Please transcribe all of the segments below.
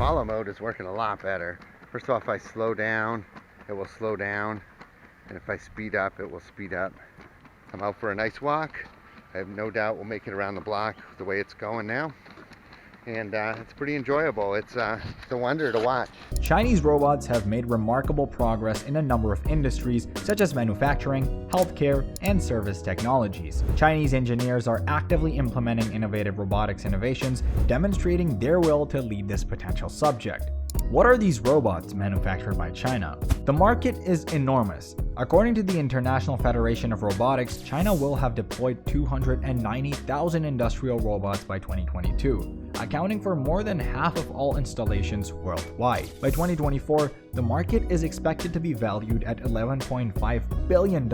follow mode is working a lot better. First off, if I slow down, it will slow down, and if I speed up, it will speed up. I'm out for a nice walk. I have no doubt we'll make it around the block the way it's going now. And it's pretty enjoyable. It's a wonder to watch. Chinese robots have made remarkable progress in a number of industries such as manufacturing, healthcare, and service technologies. Chinese engineers are actively implementing innovative robotics innovations, demonstrating their will to lead this potential subject. What are these robots manufactured by China? The market is enormous. According to the International Federation of Robotics, China will have deployed 290,000 industrial robots by 2022, accounting for more than half of all installations worldwide. By 2024, the market is expected to be valued at $11.5 billion,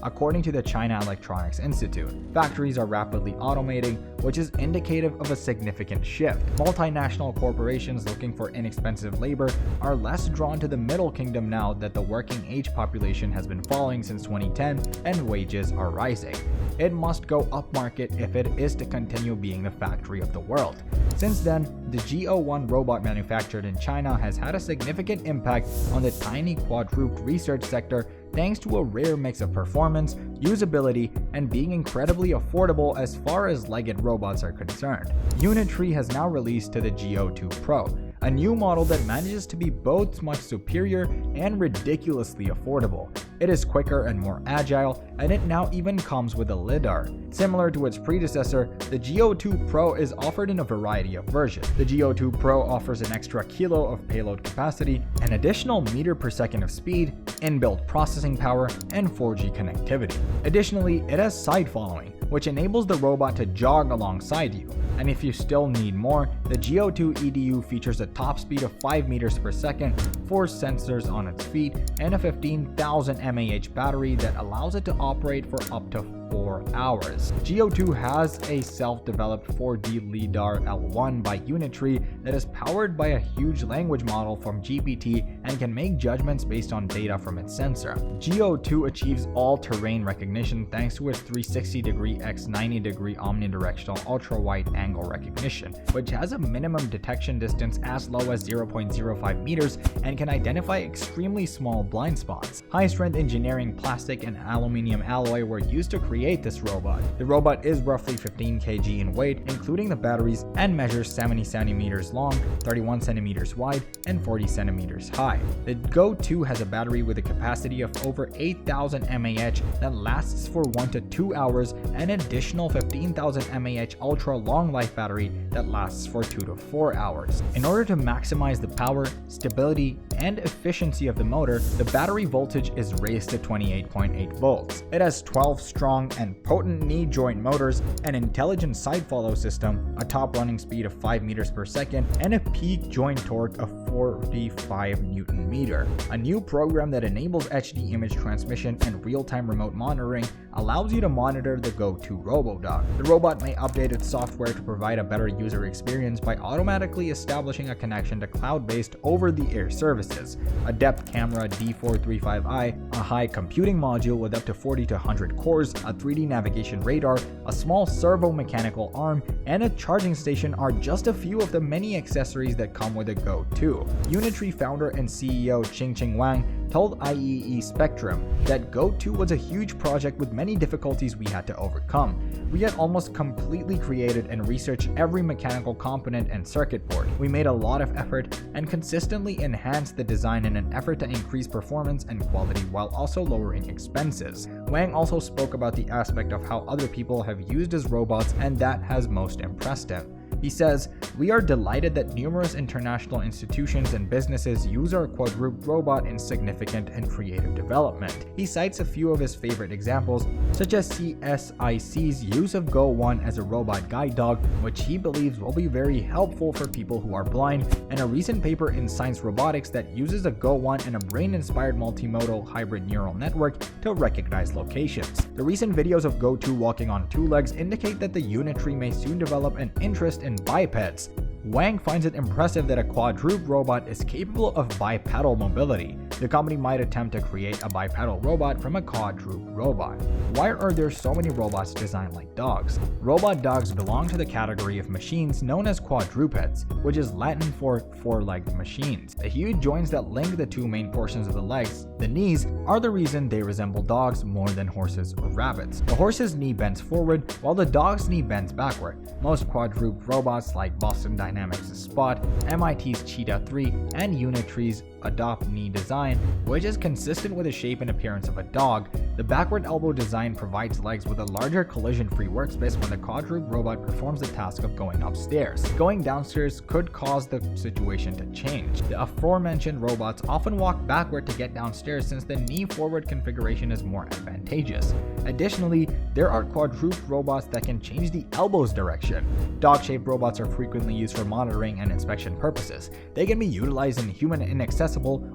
according to the China Electronics Institute. Factories are rapidly automating, which is indicative of a significant shift. Multinational corporations looking for inexpensive labor are less drawn to the Middle Kingdom now that the working age population has been falling since 2010 and wages are rising. It must go upmarket if it is to continue being the factory of the world. Since then, the Go1 robot manufactured in China has had a significant impact on the tiny quadruped research sector thanks to a rare mix of performance, usability, and being incredibly affordable as far as legged robots are concerned. Unitree has now released to the Go2 Pro, a new model that manages to be both much superior and ridiculously affordable. It is quicker and more agile, and it now even comes with a LiDAR. Similar to its predecessor, the Go2 Pro is offered in a variety of versions. The Go2 Pro offers an extra kilo of payload capacity, an additional meter per second of speed, inbuilt processing power, and 4G connectivity. Additionally, it has side following, which enables the robot to jog alongside you. And if you still need more, the Go2 EDU features a top speed of 5 meters per second, 4 sensors on its feet, and a 15,000 mAh battery that allows it to operate for up to 4 hours. Go2 has a self-developed 4D LiDAR L1 by Unitree that is powered by a huge language model from GPT and can make judgments based on data from its sensor. Go2 achieves all-terrain recognition thanks to its 360-degree x 90-degree omnidirectional ultra-wide angle recognition, which has a minimum detection distance as low as 0.05 meters and can identify extremely small blind spots. High-strength engineering plastic and aluminum alloy were used to create this robot. The robot is roughly 15 kg in weight, including the batteries, and measures 70 centimeters long, 31 centimeters wide, and 40 centimeters high. The Go2 has a battery with a capacity of over 8,000 mAh that lasts for 1 to 2 hours, and an additional 15,000 mAh ultra long life battery that lasts for 2 to 4 hours. In order to maximize the power, stability, and efficiency of the motor, the battery voltage is raised to 28.8 volts. It has 12 strong and potent knee joint motors, an intelligent side follow system, a top running speed of 5 meters per second, and a peak joint torque of 45 Newton meter. A new program that enables HD image transmission and real-time remote monitoring allows you to monitor the Go2 RoboDog. The robot may update its software to provide a better user experience by automatically establishing a connection to cloud-based over-the-air services, a depth camera D435i, a high computing module with up to 40 to 100 cores, a 3D navigation radar, a small servo-mechanical arm, and a charging station are just a few of the many accessories that come with the Go2. Unitree founder and CEO Ching Wang told IEE Spectrum that Go2 was a huge project with many difficulties we had to overcome. We had almost completely created and researched every mechanical component and circuit board. We made a lot of effort and consistently enhanced the design in an effort to increase performance and quality while also lowering expenses. Wang also spoke about the aspect of how other people have used his robots, and that has most impressed him. He says, "We are delighted that numerous international institutions and businesses use our quadruped robot in significant and creative development." He cites a few of his favorite examples, such as CSIC's use of Go1 as a robot guide dog, which he believes will be very helpful for people who are blind, and a recent paper in Science Robotics that uses a Go1 and a brain-inspired multimodal hybrid neural network to recognize locations. The recent videos of Go2 walking on 2 legs indicate that the Unitree may soon develop an interest in bipeds. Wang finds it impressive that a quadruped robot is capable of bipedal mobility. The company might attempt to create a bipedal robot from a quadruped robot. Why are there so many robots designed like dogs? Robot dogs belong to the category of machines known as quadrupeds, which is Latin for four-legged machines. The huge joints that link the two main portions of the legs, the knees, are the reason they resemble dogs more than horses or rabbits. The horse's knee bends forward, while the dog's knee bends backward. Most quadruped robots like Boston Dynamics' Spot, MIT's Cheetah 3, and Unitree's Adopt knee design, which is consistent with the shape and appearance of a dog. The backward elbow design provides legs with a larger collision-free workspace when the quadruped robot performs the task of going upstairs. Going downstairs could cause the situation to change. The aforementioned robots often walk backward to get downstairs since the knee-forward configuration is more advantageous. Additionally, there are quadruped robots that can change the elbow's direction. Dog-shaped robots are frequently used for monitoring and inspection purposes. They can be utilized in human inaccessible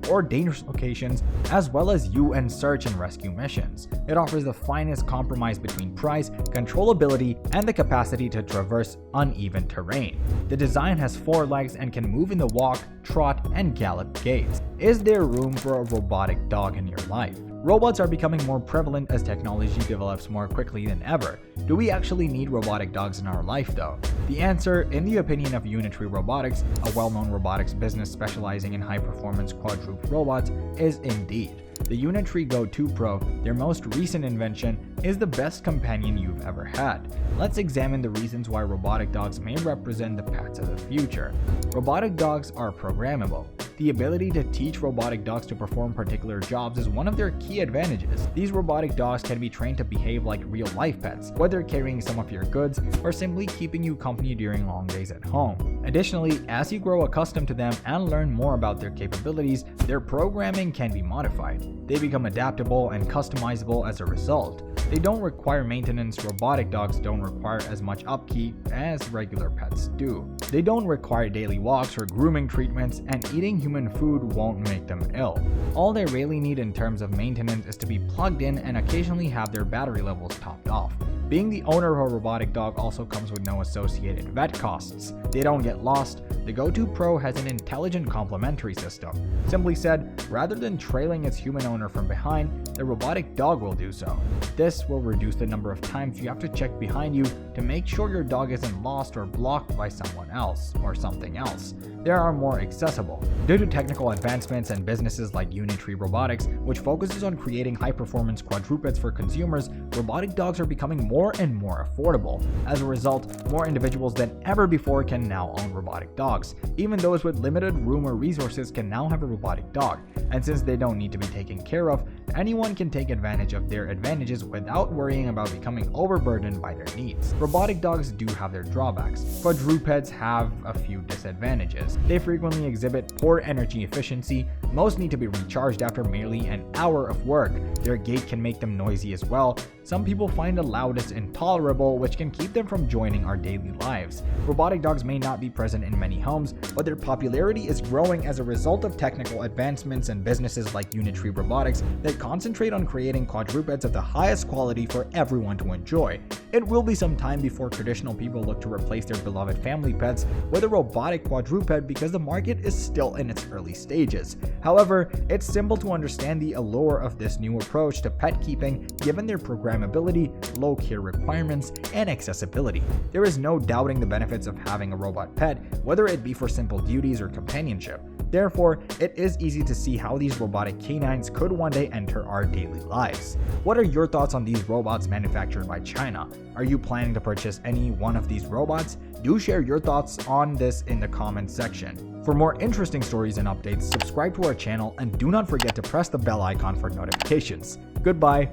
or dangerous locations, as well as UN search and rescue missions. It offers the finest compromise between price, controllability, and the capacity to traverse uneven terrain. The design has 4 legs and can move in the walk, trot, and gallop gaits. Is there room for a robotic dog in your life? Robots are becoming more prevalent as technology develops more quickly than ever. Do we actually need robotic dogs in our life though? The answer, in the opinion of Unitree Robotics, a well-known robotics business specializing in high-performance quadruped robots, is indeed. The Unitree Go2 Pro, their most recent invention, is the best companion you've ever had. Let's examine the reasons why robotic dogs may represent the pets of the future. Robotic dogs are programmable. The ability to teach robotic dogs to perform particular jobs is one of their key advantages. These robotic dogs can be trained to behave like real-life pets, whether carrying some of your goods or simply keeping you company during long days at home. Additionally, as you grow accustomed to them and learn more about their capabilities, their programming can be modified. They become adaptable and customizable as a result. They don't require maintenance. Robotic dogs don't require as much upkeep as regular pets do. They don't require daily walks or grooming treatments, and eating human food won't make them ill. All they really need in terms of maintenance is to be plugged in and occasionally have their battery levels topped off. Being the owner of a robotic dog also comes with no associated vet costs. They don't get lost. The Go2 Pro has an intelligent complementary system. Simply said, rather than trailing its human owner from behind, the robotic dog will do so. This will reduce the number of times you have to check behind you to make sure your dog isn't lost or blocked by someone else or something else. They are more accessible. Due to technical advancements and businesses like Unitree Robotics, which focuses on creating high-performance quadrupeds for consumers, robotic dogs are becoming more and more affordable. As a result, more individuals than ever before can now own robotic dogs. Even those with limited room or resources can now have a robotic dog. And since they don't need to be taken care of, anyone can take advantage of their advantages without worrying about becoming overburdened by their needs. Robotic dogs do have their drawbacks. Quadrupeds have a few disadvantages. They frequently exhibit poor energy efficiency. Most need to be recharged after merely an hour of work. Their gait can make them noisy as well. Some people find the loudest intolerable, which can keep them from joining our daily lives. Robotic dogs may not be present in many homes, but their popularity is growing as a result of technical advancements and businesses like Unitree Robotics that concentrate on creating quadrupeds of the highest quality for everyone to enjoy. It will be some time before traditional people look to replace their beloved family pets with a robotic quadruped because the market is still in its early stages. However, it's simple to understand the allure of this new approach to pet keeping given their programmability, low care requirements, and accessibility. There is no doubting the benefits of having a robot pet, whether it be for simple duties or companionship. Therefore, it is easy to see how these robotic canines could one day enter our daily lives. What are your thoughts on these robots manufactured by China? Are you planning to purchase any one of these robots? Do share your thoughts on this in the comments section. For more interesting stories and updates, subscribe to our channel and do not forget to press the bell icon for notifications. Goodbye.